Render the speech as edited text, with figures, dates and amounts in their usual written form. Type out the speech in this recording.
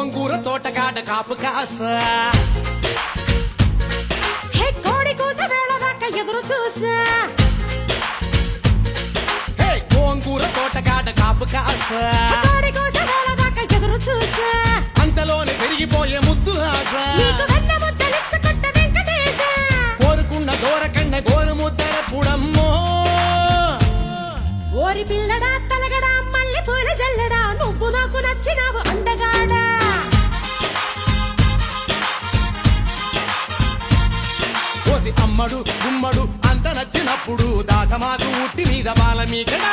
గోంగూర తోటకాడ కాపు కాస హే కోడి కూస వేళ దాకా ఎదురు చూసా హే గోంగూర తోటకాడ కాపు కాస కోడి కూస వేళ దాకా ఎదురు చూసా అంతలోనే పెరిగిపోయే ముద్దు ఆశ నీకు వెన్న ముద్దలిచ్చుకుంట వెంకటేశ కోరుకున్న దూరకన్న గోరు ముద్దర పుడమ్మో ఓరి పిల్లడా తలగడా మల్లె పూల జల్లడా నువ్వు నాకు నచ్చినావు అందగాడా కోసి అమ్మడు గుమ్మడు అంత నచ్చినప్పుడు దాచమాకు ఉట్టి మీద బాల మీకడా